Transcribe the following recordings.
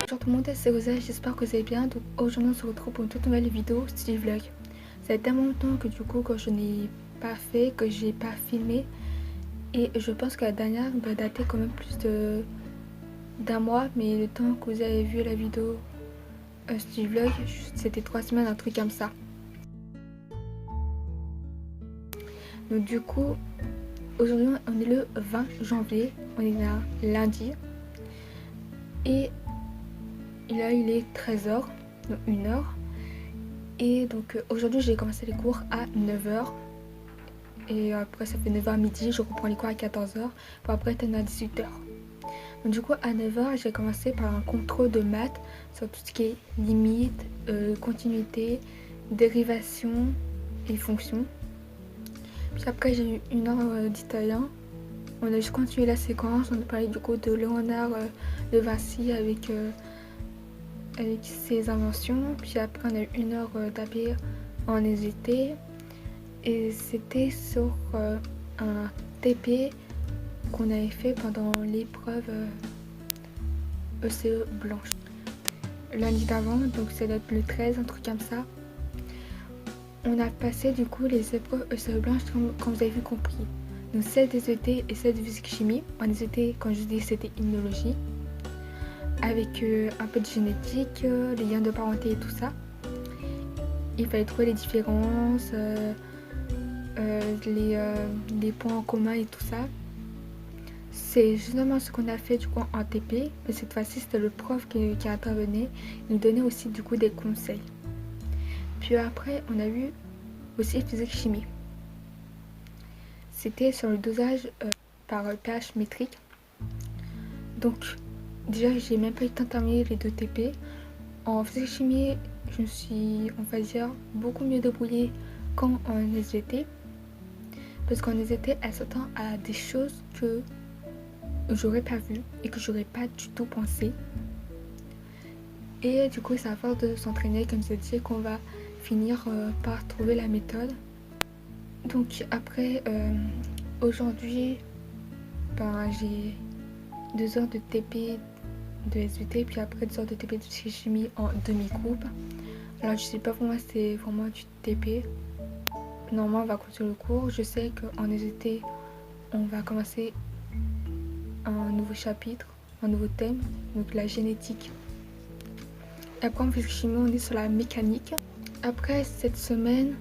Bonjour tout le monde, c'est Rosa, j'espère que vous allez bien. Donc aujourd'hui on se retrouve pour une toute nouvelle vidéo style vlog. Ça fait tellement longtemps que du coup que je n'ai pas fait, que j'ai pas filmé. Et je pense que la dernière doit dater quand même plus d'un mois. Mais le temps que vous avez vu la vidéo style vlog, c'était 3 semaines, un truc comme ça. Donc du coup, aujourd'hui on est le 20 janvier, on est là lundi. Et là il est 13h, donc 1h. Et donc aujourd'hui j'ai commencé les cours à 9h. Et après ça fait 9h midi, je reprends les cours à 14h pour après terminer à 18h. Donc du coup à 9h j'ai commencé par un contrôle de maths sur tout ce qui est limite, continuité, dérivation et fonction. Puis après j'ai eu une heure d'italien. On a juste continué la séquence, on a parlé du coup de Léonard de Vinci avec ses inventions. Puis après on a eu une heure d'AP en SVT. Et c'était sur un TP qu'on avait fait pendant l'épreuve ECE blanche. Lundi d'avant, donc c'est le 13, un truc comme ça. On a passé du coup les épreuves ECE blanche comme vous avez vu compris. Donc celle des ET et celle de physique-chimie. En ET, comme je vous dis, c'était immunologie. Avec un peu de génétique, les liens de parenté et tout ça. Il fallait trouver les différences. Les points en commun et tout ça. C'est justement ce qu'on a fait du coup en TP, mais cette fois-ci c'était le prof qui intervenait, il nous donnait aussi du coup des conseils. Puis après on a eu aussi physique chimie. C'était sur le dosage par pH métrique. Donc déjà j'ai même pas eu le temps de terminer les 2 TP. En physique chimie je me suis, on va dire, beaucoup mieux débrouillée qu'en SVT. Parce qu'en SVT elle s'attend à des choses que j'aurais pas vu et que j'aurais pas du tout pensé. Et du coup c'est à force de s'entraîner, comme je disais, qu'on va finir par trouver la méthode. Donc après aujourd'hui j'ai 2 heures de TP de SVT, puis après 2 heures de TP de chimie en demi-groupe. Alors je sais pas, pour moi c'est vraiment du TP. Normalement on va continuer le cours. Je sais qu'en SVT on va commencer un nouveau chapitre, un nouveau thème, donc la génétique. Après en physique chimie on est sur la mécanique. Après cette semaine,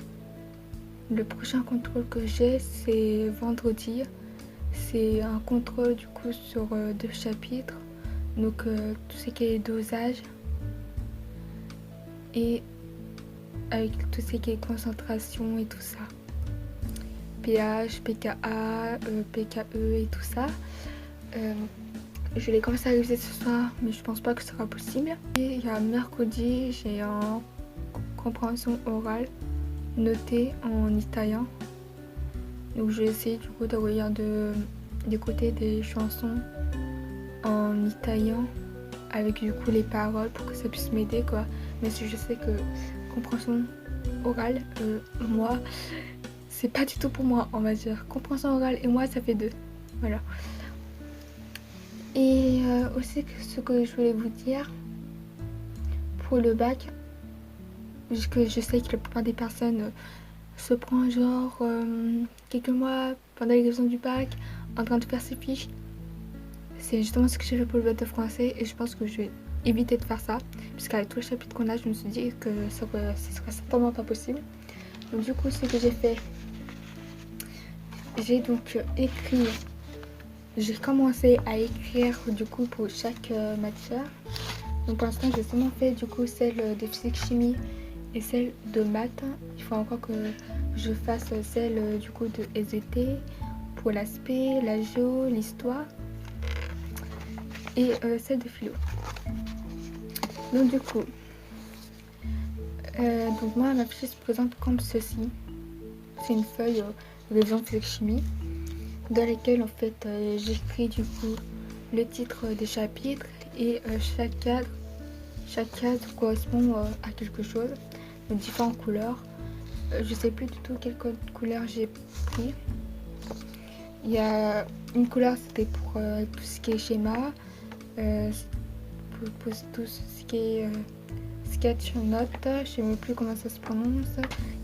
le prochain contrôle que j'ai c'est vendredi. C'est un contrôle du coup sur 2 chapitres, donc tout ce qui est dosage et avec tout ce qui est concentration et tout ça, pH, pKa, pKe et tout ça. Je vais commencer à réviser ce soir, mais je pense pas que ce sera possible. Et il y a mercredi, j'ai en compréhension orale notée en italien. Donc je vais essayer du coup de regarder d'écouter des chansons en italien avec du coup les paroles pour que ça puisse m'aider quoi. Mais si je sais que compréhension orale, moi, c'est pas du tout pour moi, on va dire. Compréhension orale et moi ça fait 2. Voilà. Et aussi ce que je voulais vous dire pour le bac, puisque je sais que la plupart des personnes se prend genre quelques mois pendant les révisions du bac en train de faire ses fiches. C'est justement ce que j'ai fait pour le bac de français et je pense que je vais éviter de faire ça, puisqu'avec tous les chapitres qu'on a, je me suis dit que ce serait certainement pas possible. Donc du coup ce que j'ai fait, j'ai donc écrit. J'ai commencé à écrire du coup pour chaque matière. Donc pour l'instant j'ai seulement fait du coup celle de physique chimie et celle de maths. Il faut encore que je fasse celle du coup de SVT pour l'aspect, la géo, l'histoire et celle de philo. Donc du coup donc moi ma fiche se présente comme ceci. C'est une feuille de révision physique chimie dans laquelle en fait j'écris du coup le titre des chapitres et chaque cadre correspond à quelque chose, de différentes couleurs. Je sais plus du tout quelle couleur j'ai pris. Il y a une couleur c'était pour tout ce qui est schéma, pour tout ce qui est sketch notes, je sais même plus comment ça se prononce,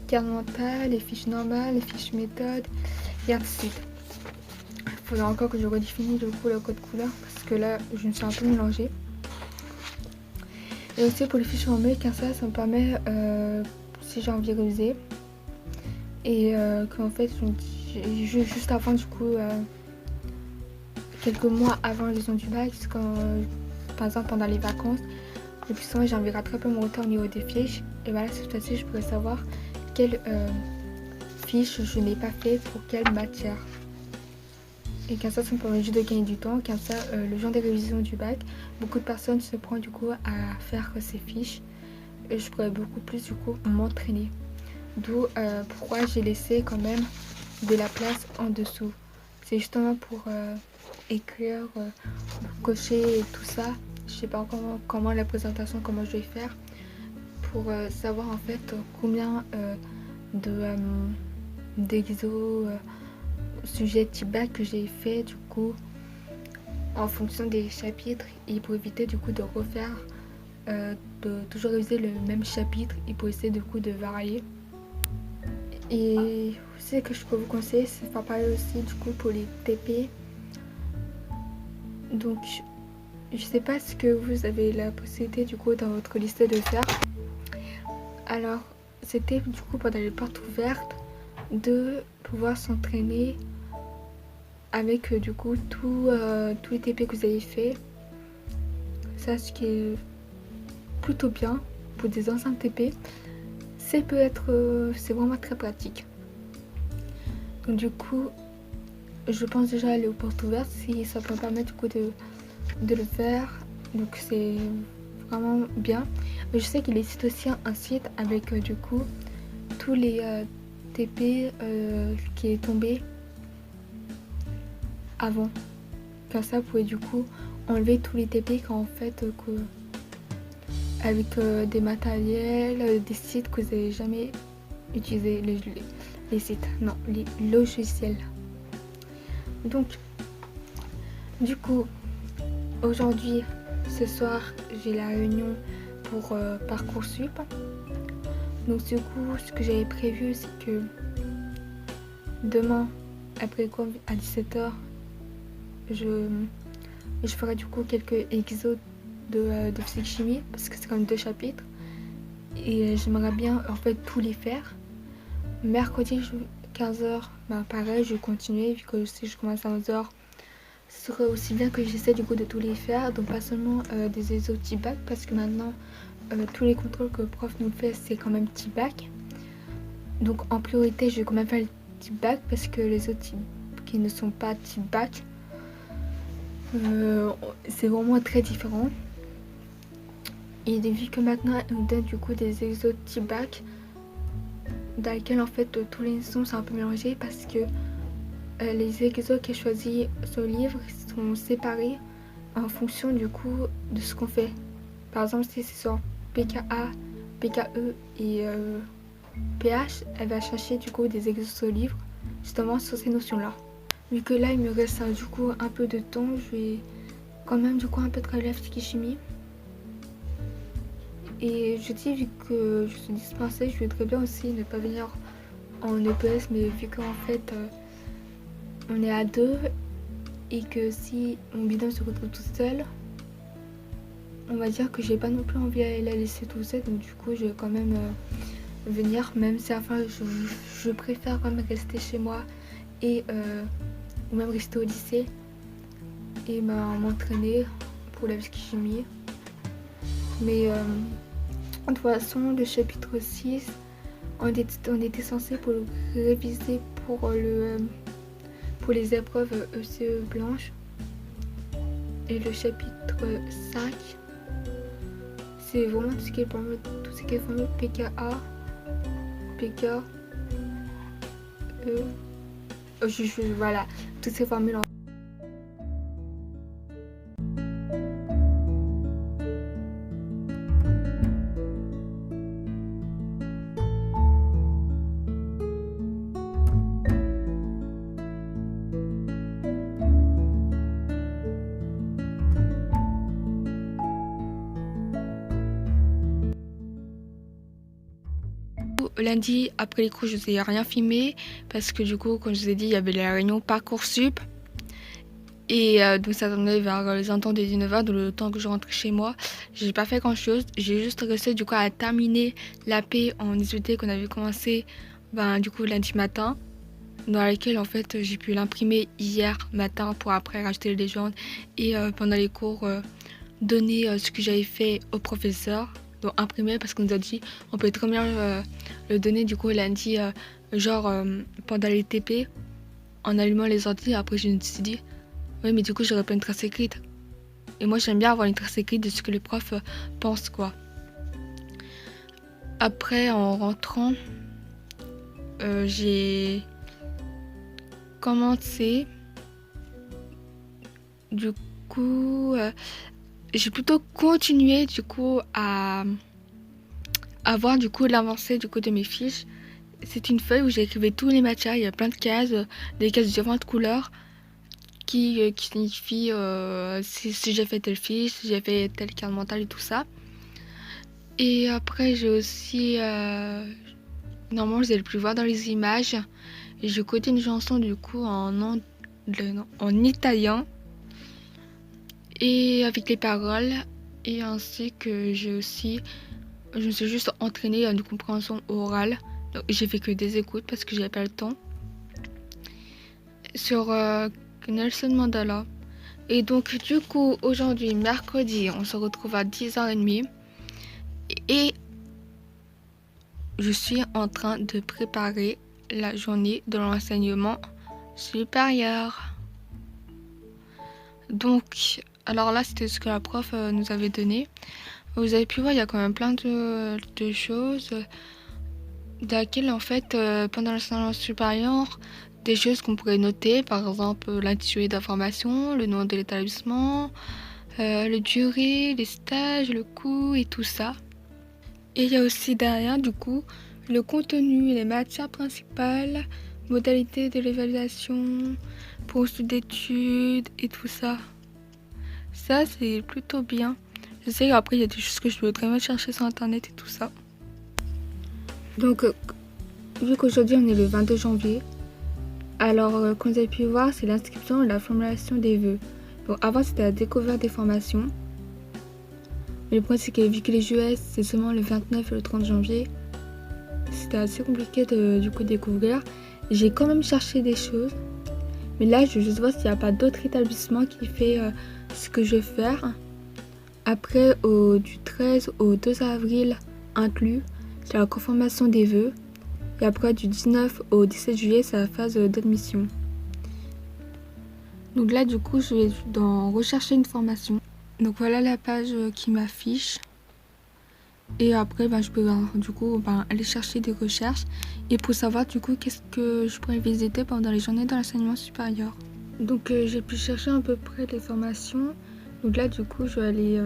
carte mentale, les fiches normales, les fiches méthodes, et ainsi de suite. Il faudra encore que je redéfinisse du coup le code couleur parce que là je me suis un peu mélangée. Et aussi pour les fiches formées, car ça me permet, si j'ai envie de réviser, et qu'en fait juste avant du coup, quelques mois avant la leçon du bac, quand, par exemple pendant les vacances, le plus souvent j'ai envie de rattraper mon retard au niveau des fiches, et voilà, cette fois-ci je pourrais savoir quelle fiche je n'ai pas fait pour quelle matière. Et comme ça me permet juste de gagner du temps. Comme ça, le jour des révisions du bac, beaucoup de personnes se prennent du coup à faire ces fiches. Et je pourrais beaucoup plus du coup m'entraîner. D'où pourquoi j'ai laissé quand même de la place en dessous. C'est justement pour écrire, cocher et tout ça. Je sais pas encore comment la présentation, comment je vais faire. Pour savoir en fait combien d'exos sujet type bac que j'ai fait du coup en fonction des chapitres et pour éviter du coup de refaire de toujours réviser le même chapitre et pour essayer du coup de varier. Et aussi ce que je peux vous conseiller, c'est faire pareil aussi du coup pour les TP. Donc je sais pas ce que vous avez la possibilité du coup dans votre liste de faire. Alors c'était du coup pendant les portes ouvertes de pouvoir s'entraîner avec du coup tous les TP que vous avez fait. Ça, ce qui est plutôt bien pour des anciens TP, c'est c'est vraiment très pratique. Donc du coup, je pense déjà aller aux portes ouvertes si ça peut me permettre du coup de le faire. Donc c'est vraiment bien. Mais je sais qu'il existe aussi un site avec du coup tous les TP qui est tombé avant. Comme ça, vous pouvez du coup enlever tous les TP quand en fait avec des matériels, des sites que vous n'avez jamais utilisé, les sites, non, les logiciels. Donc, du coup, aujourd'hui, ce soir, j'ai la réunion pour Parcoursup. Donc, du coup, ce que j'avais prévu, c'est que demain, après quoi, à 17h, je ferai du coup quelques exos de physique-chimie parce que c'est quand même 2 chapitres et j'aimerais bien en fait tous les faire. Mercredi 15h, pareil, je vais continuer vu que si je commence à 11h, ce serait aussi bien que j'essaie du coup de tous les faire, donc pas seulement des exos type bac parce que maintenant tous les contrôles que le prof nous fait c'est quand même type bac. Donc en priorité je vais quand même faire le type bac parce que les autres qui ne sont pas type bac, c'est vraiment très différent. Et vu que maintenant on nous donne du coup des exos type bac dans lesquels en fait tous les sons sont un peu mélangés parce que les exos que j'ai choisis sur le livre sont séparés en fonction du coup de ce qu'on fait. Par exemple si c'est sur PKA, PKE et PH, elle va chercher du coup des exos sur le livre justement sur ces notions là. Vu que là il me reste du coup un peu de temps, je vais quand même du coup un peu travailler la physique-chimie. Et je dis, vu que je suis dispensée, je voudrais bien aussi ne pas venir en EPS, mais vu qu'en fait on est à 2 et que si mon binôme se retrouve tout seul, on va dire que j'ai pas non plus envie de la laisser tout seul, donc du coup je vais quand même venir, même si enfin je préfère quand même rester chez moi et ou même rester au lycée et m'entraîner pour la physique-chimie. Mais de toute façon, le chapitre 6, on était censé pour le réviser pour les épreuves ECE blanches. Et le chapitre 5, c'est vraiment tout ce qui est formule PKA, PK, voilà, toutes ces formules en lundi, après les cours, je vous ai rien filmé parce que du coup, comme je vous ai dit, il y avait la réunion Parcoursup. Et donc ça tournait vers les alentours des 19h, donc le temps que je rentrais chez moi. J'ai pas fait grand chose. J'ai juste resté du coup à terminer l'AP en SVT qu'on avait commencé du coup lundi matin, dans laquelle en fait j'ai pu l'imprimer hier matin pour après rajouter les légendes et pendant les cours donner ce que j'avais fait au professeur. Donc imprimer parce qu'on nous a dit on peut très bien le donner du coup lundi pendant les TP en allumant les ordi. Après je me suis dit oui, mais du coup, j'aurais pas une trace écrite. Et moi, j'aime bien avoir une trace écrite de ce que le prof pense, quoi. Après, en rentrant, j'ai commencé. Du coup, j'ai plutôt continué, du coup, à voir, du coup, l'avancée, du coup, de mes fiches. C'est une feuille où j'écrivais tous les matières. Il y a plein de cases, des cases de différentes couleurs. Qui signifie si j'ai fait telle fiche, si j'ai fait telle carte mentale et tout ça. Et après, j'ai aussi... normalement, vous allez plus voir dans les images. Et j'ai codé une chanson du coup en italien. Et avec les paroles. Et ainsi que j'ai aussi... Je me suis juste entraînée à une compréhension orale. Donc, j'ai fait que des écoutes parce que j'avais pas le temps. Sur Nelson Mandela. Et donc du coup aujourd'hui mercredi on se retrouve à 10h30 et je suis en train de préparer la journée de l'enseignement supérieur. Donc alors là c'était ce que la prof nous avait donné. Vous avez pu voir il y a quand même plein de choses dans lesquelles en fait pendant l'enseignement supérieur des choses qu'on pourrait noter, par exemple l'intitulé d'information, le nom de l'établissement, le durée, les stages, le coût et tout ça. Et il y a aussi derrière du coup le contenu, les matières principales, modalités de l'évaluation, poursuite d'études et tout ça. Ça c'est plutôt bien. Je sais qu'après il y a des choses que je peux très bien chercher sur internet et tout ça. Donc vu qu'aujourd'hui on est le 22 janvier, alors, comme vous avez pu voir, c'est l'inscription et la formulation des vœux. Donc, avant, c'était la découverte des formations. Mais le point, c'est que vu que les JES, c'est seulement le 29 et le 30 janvier, c'était assez compliqué de du coup découvrir. J'ai quand même cherché des choses. Mais là, je veux juste voir s'il n'y a pas d'autres établissements qui fait ce que je veux faire. Après, du 13 au 2 avril inclus, c'est la conformation des vœux. Et après, du 19 au 17 juillet, c'est la phase d'admission. Donc là, du coup, je vais dans rechercher une formation. Donc voilà la page qui m'affiche. Et après, je peux du coup aller chercher des recherches. Et pour savoir du coup qu'est-ce que je pourrais visiter pendant les journées de l'enseignement supérieur. Donc j'ai pu chercher à peu près les formations. Donc là, du coup, je vais aller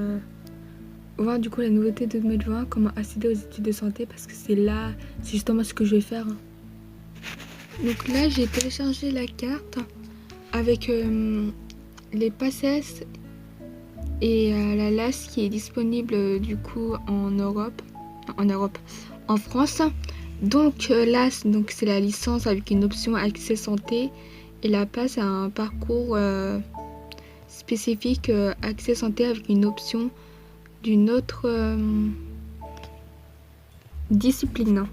voir du coup la nouveauté de 2020, comment accéder aux études de santé, parce que c'est justement ce que je vais faire. Donc là j'ai téléchargé la carte avec les PACES et la LAS qui est disponible du coup en France. Donc LAS, donc c'est la licence avec une option accès santé, et la PAS c'est un parcours spécifique accès santé avec une option d'une autre discipline.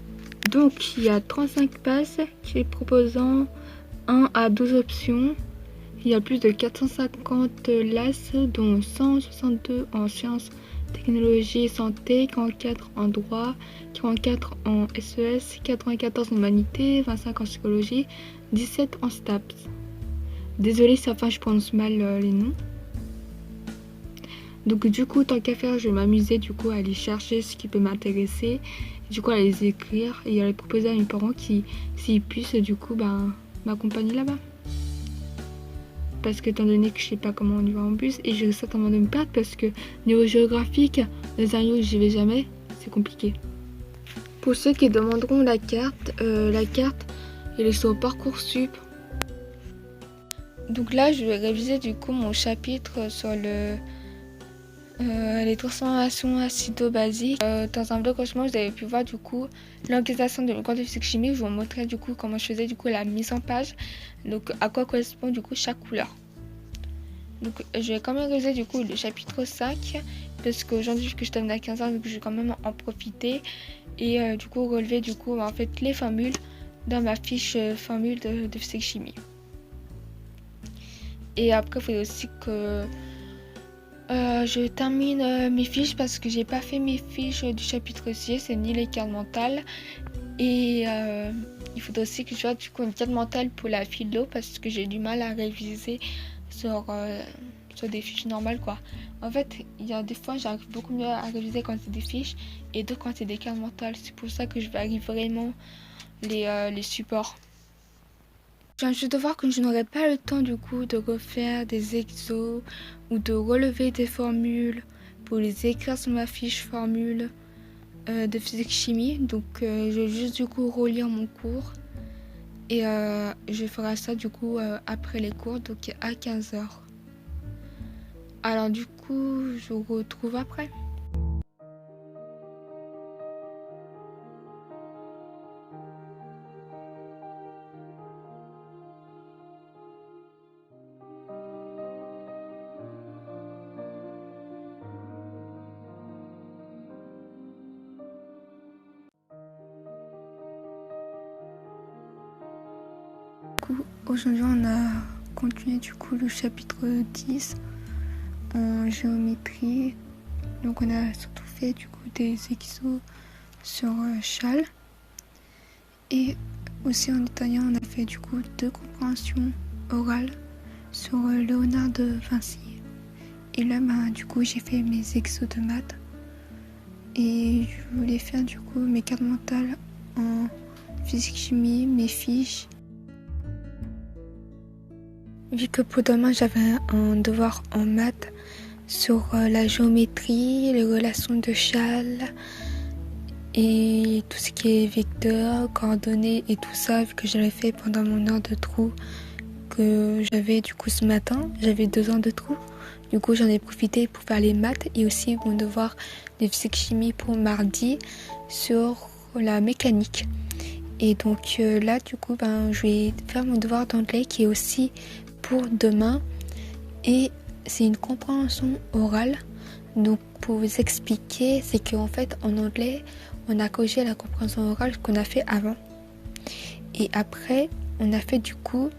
Donc il y a 35 passes qui proposant 1 à 12 options. Il y a plus de 450 LAS, dont 162 en sciences, technologies, santé, 44 en droit, 44 en SES, 94 en humanité, 25 en psychologie, 17 en STAPS. Désolée si enfin je prononce mal les noms. Donc du coup, tant qu'à faire, je vais m'amuser du coup à aller chercher ce qui peut m'intéresser, du coup à les écrire et à les proposer à mes parents qui, s'ils puissent du coup m'accompagner là-bas. Parce que étant donné que je sais pas comment on y va en bus et je risque certainement de me perdre parce que niveau géographique, les areaux où j'y vais jamais, c'est compliqué. Pour ceux qui demanderont la carte elle est sur Parcoursup. Donc là, je vais réviser du coup mon chapitre sur les transformations acido-basiques. Dans un bloc franchement, vous avez pu voir du coup l'organisation de mon cours de physique-chimie. Je vous montrais du coup comment je faisais du coup la mise en page. Donc à quoi correspond du coup chaque couleur. Donc je vais quand même réviser du coup le chapitre 5 parce qu'aujourd'hui vu que je termine à 15h, donc je vais quand même en profiter et du coup relever du coup en fait les formules dans ma fiche formule de physique-chimie. Et après il faut aussi que je termine mes fiches parce que j'ai pas fait mes fiches du chapitre 6, c'est ni les cartes mentales. Et il faudrait aussi que je fasse du coup une carte mentale pour la philo parce que j'ai du mal à réviser sur des fiches normales quoi. En fait, il y a des fois j'arrive beaucoup mieux à réviser quand c'est des fiches et d'autres quand c'est des cartes mentales. C'est pour ça que je varie vraiment les supports. Je viens juste de voir que je n'aurai pas le temps du coup de refaire des exos ou de relever des formules pour les écrire sur ma fiche formule de physique-chimie. Donc je vais juste du coup relire mon cours et je ferai ça du coup après les cours, donc à 15h. Alors du coup, je vous retrouve après. Aujourd'hui, on a continué du coup le chapitre 10 en géométrie. Donc on a surtout fait du coup des exos sur Châles. Et aussi en italien, on a fait du coup 2 compréhensions orales sur Léonard de Vinci. Et là, du coup, j'ai fait mes exos de maths. Et je voulais faire du coup mes cartes mentales en physique-chimie, mes fiches. Vu que pour demain, j'avais un devoir en maths sur la géométrie, les relations de Châles et tout ce qui est vecteurs, coordonnées et tout ça, vu que je l'avais fait pendant mon heure de trou que j'avais du coup ce matin, j'avais 2 heures de trou. Du coup, j'en ai profité pour faire les maths et aussi mon devoir de physique-chimie pour mardi sur la mécanique. Et donc là, du coup, je vais faire mon devoir d'anglais qui est aussi pour demain. Et c'est une compréhension orale. Donc pour vous expliquer, c'est qu'en fait, en anglais, on a corrigé la compréhension orale qu'on a fait avant. Et après, on a fait du coup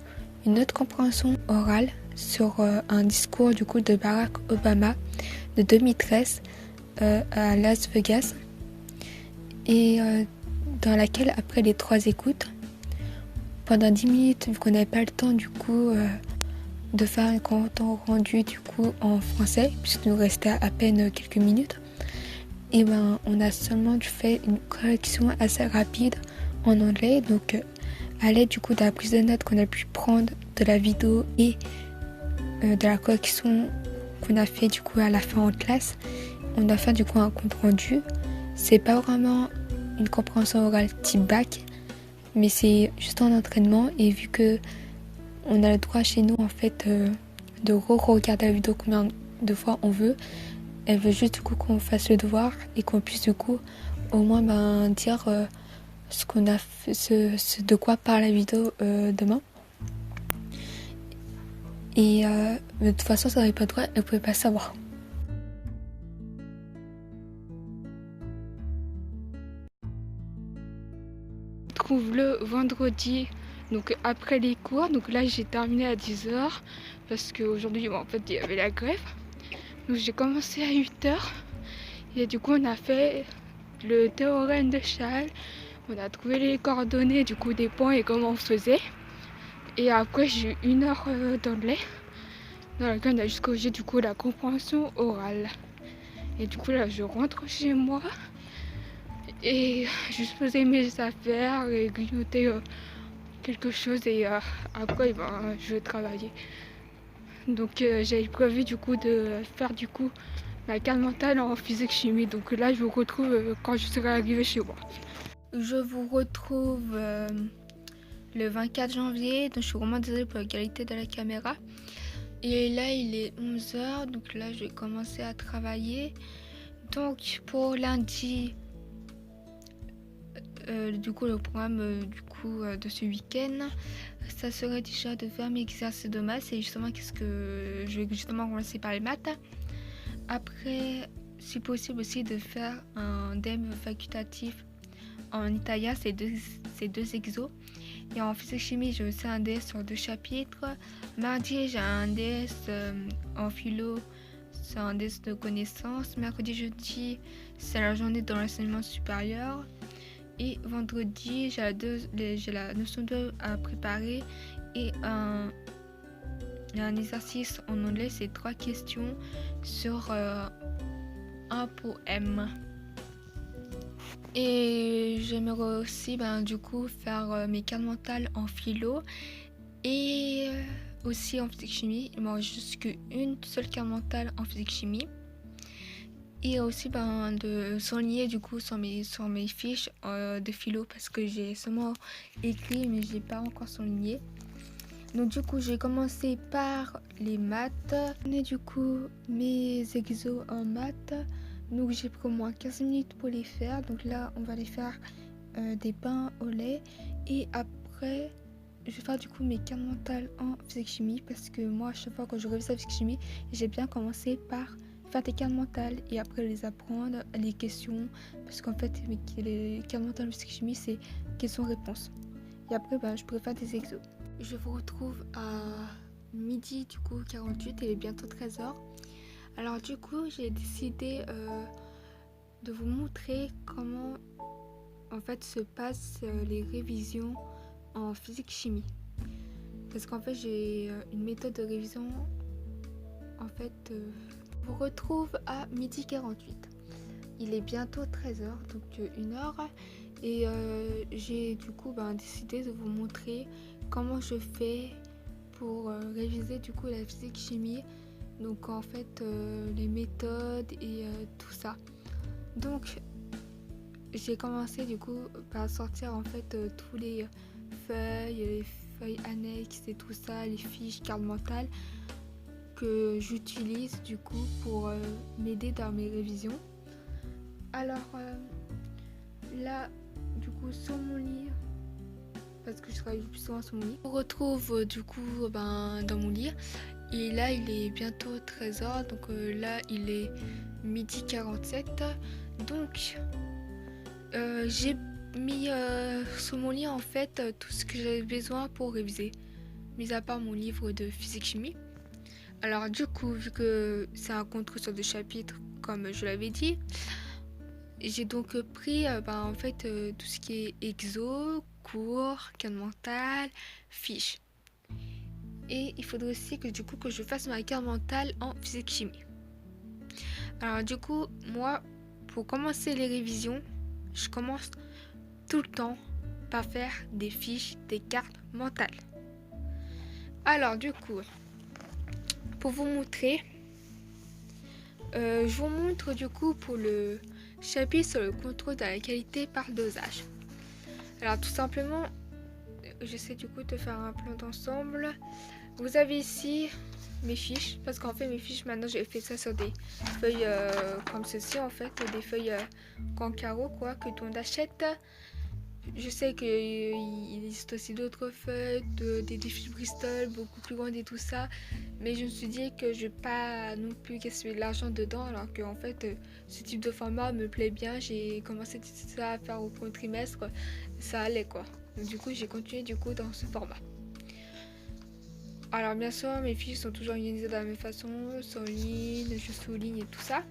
une autre compréhension orale sur un discours du coup de Barack Obama de 2013 à Las Vegas et dans laquelle après les 3 écoutes pendant 10 minutes vu qu'on n'avait pas le temps du coup de faire un compte rendu du coup en français puisqu'il nous restait à peine quelques minutes et on a seulement fait une correction assez rapide en anglais donc à l'aide du coup de la prise de notes qu'on a pu prendre de la vidéo et de la correction qu'on a fait du coup à la fin en classe, on a fait du coup un compte rendu. C'est pas vraiment une compréhension orale type bac, mais c'est juste un entraînement et vu que on a le droit chez nous en fait de re-regarder la vidéo combien de fois on veut, elle veut juste du coup qu'on fasse le devoir et qu'on puisse du coup au moins dire ce qu'on a fait, ce de quoi parle la vidéo demain. Et de toute façon, ça n'avait pas de droit, elle ne pouvait pas savoir. Je trouve le vendredi, donc après les cours. Donc là, j'ai terminé à 10h parce qu'aujourd'hui, en fait, il y avait la grève. Donc j'ai commencé à 8h. Et du coup, on a fait le théorème de Châles. On a trouvé les coordonnées du coup des points et comment on faisait. Et après, j'ai eu 1 heure d'anglais dans laquelle on a juste corrigé du coup la compréhension orale. Et du coup là je rentre chez moi et juste poser mes affaires et grignoter quelque chose et après je vais travailler. Donc j'avais prévu du coup de faire du coup la carte mentale en physique chimie. Donc là je vous retrouve quand je serai arrivée chez moi. Je vous retrouve le 24 janvier, donc je suis vraiment désolée pour la qualité de la caméra. Et là, il est 11h, donc là, je vais commencer à travailler. Donc, pour lundi, du coup, le programme de ce week-end, ça serait déjà de faire mes exercices de maths. Et justement, je vais justement commencer par les maths. Après, si possible aussi de faire un DEM facultatif en italien, c'est deux exos. Et en physique-chimie, j'ai aussi un DS sur 2 chapitres. Mardi, j'ai un DS en philo, c'est un DS de connaissances. Mercredi, jeudi, c'est la journée de l'enseignement supérieur. Et vendredi, j'ai la notion 2 à préparer et un exercice en anglais, c'est 3 questions sur un poème. Et j'aimerais aussi du coup faire mes cartes mentales en philo et aussi en physique-chimie. Il me reste juste qu'une seule carte mentale en physique-chimie. Et aussi de s'enligner du coup sur mes fiches de philo parce que j'ai seulement écrit mais j'ai pas encore s'enligné. Donc du coup j'ai commencé par les maths. Et du coup mes exos en maths. Donc j'ai pris au moins 15 minutes pour les faire. Donc là on va les faire des pains au lait. Et après je vais faire du coup mes cartes mentales en physique-chimie. Parce que moi à chaque fois quand je révise la physique-chimie, j'ai bien commencé par faire des cartes mentales et après les apprendre, les questions. Parce qu'en fait les cartes mentales en physique-chimie c'est questions-réponses. Et après je pourrais faire des exos. Je vous retrouve à midi du coup 48, il est bientôt 13h. Alors du coup j'ai décidé de vous montrer comment en fait se passent les révisions en physique-chimie. Parce qu'en fait j'ai une méthode de révision en fait je vous retrouve à midi 48. Il est bientôt 13h, donc 1h. Et j'ai du coup décidé de vous montrer comment je fais pour réviser du coup la physique-chimie. Donc en fait les méthodes et tout ça. Donc j'ai commencé du coup par sortir en fait tous les feuilles annexes et tout ça, les fiches, cartes mentales que j'utilise du coup pour m'aider dans mes révisions. Alors là du coup sur mon lit, parce que je travaille plus souvent sur mon lit, je me retrouve du coup dans mon lit. Et là il est bientôt 13h, donc là il est midi 47. Donc j'ai mis sur mon lit en fait tout ce que j'avais besoin pour réviser, mis à part mon livre de physique-chimie. Alors du coup, vu que c'est un contrôle sur 2 chapitres comme je l'avais dit, j'ai donc pris en fait tout ce qui est exo, cours, carte mentale, fiches. Et il faudrait aussi que je fasse ma carte mentale en physique-chimie. Alors du coup, moi, pour commencer les révisions, je commence tout le temps par faire des fiches, des cartes mentales. Alors du coup, pour vous montrer, je vous montre du coup pour le chapitre sur le contrôle de la qualité par dosage. Alors tout simplement, j'essaie du coup de faire un plan d'ensemble. Vous avez ici mes fiches, parce qu'en fait mes fiches maintenant j'ai fait ça sur des feuilles comme ceci en fait, des feuilles Cancaro quoi, que tout le monde achète. Je sais qu'il existe aussi d'autres feuilles, des fiches Bristol beaucoup plus grandes et tout ça, mais je me suis dit que je vais pas non plus gaspiller de l'argent dedans, alors que en fait ce type de format me plaît bien. J'ai commencé ça à faire au premier trimestre, ça allait quoi. Donc du coup j'ai continué du coup dans ce format. Alors bien sûr mes fiches sont toujours organisées de la même façon, sur ligne, je souligne et tout ça.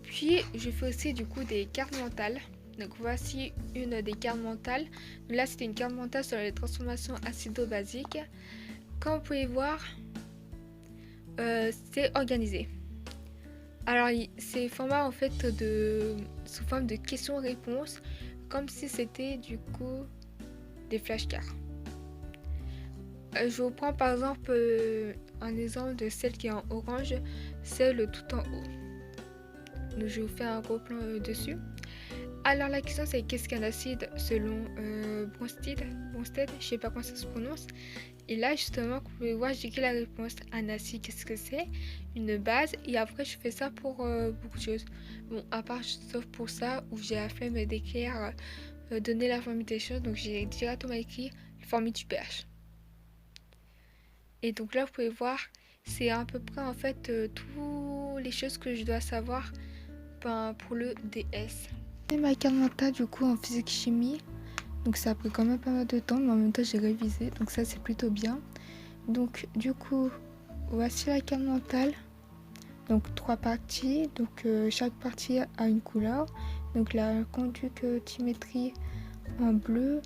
Puis je fais aussi du coup des cartes mentales. Donc voici une des cartes mentales. Là c'était une carte mentale sur les transformations acido-basiques. Comme vous pouvez voir, c'est organisé. Alors c'est format en fait sous forme de questions-réponses, comme si c'était du coup des flashcards. Je vous prends par exemple un exemple de celle qui est en orange, celle tout en haut. Donc je vous fais un gros plan dessus. Alors la question c'est qu'est-ce qu'un acide selon Bronsted, je sais pas comment ça se prononce. Et là, justement, vous pouvez voir, j'ai écrit la réponse. Un acier, qu'est-ce que c'est? Une base. Et après, je fais ça pour beaucoup de choses. Bon, à part, sauf pour ça, où j'ai la flemme d'écrire, donner la formule des choses. Donc, j'ai directement écrit la formule du pH. Et donc là, vous pouvez voir, c'est à peu près, en fait, toutes les choses que je dois savoir pour le DS. C'est ma carte mentale, du coup, en physique-chimie. Donc ça a pris quand même pas mal de temps, mais en même temps j'ai révisé, donc ça c'est plutôt bien. Donc du coup, voici la carte mentale. Donc 3 parties, donc chaque partie a une couleur. Donc la conductimétrie en bleu,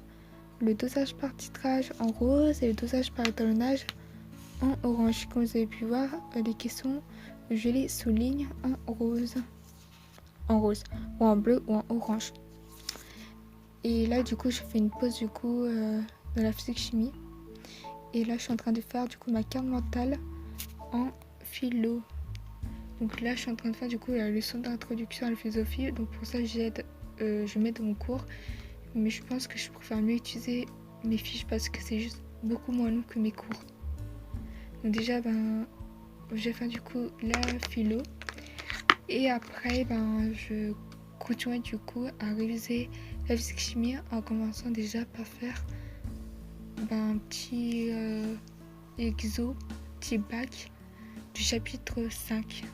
le dosage par titrage en rose et le dosage par étalonnage en orange. Comme vous avez pu voir, les questions, je les souligne en rose, ou en bleu ou en orange. Et là, du coup, je fais une pause du coup dans la physique-chimie. Et là, je suis en train de faire du coup ma carte mentale en philo. Donc là, je suis en train de faire du coup la leçon d'introduction à la philosophie. Donc pour ça, je mets dans mon cours. Mais je pense que je préfère mieux utiliser mes fiches parce que c'est juste beaucoup moins long que mes cours. Donc déjà, je vais faire du coup la philo. Et après, je continuer du coup à réviser la physique-chimie en commençant déjà par faire un petit exo, petit bac du chapitre 5.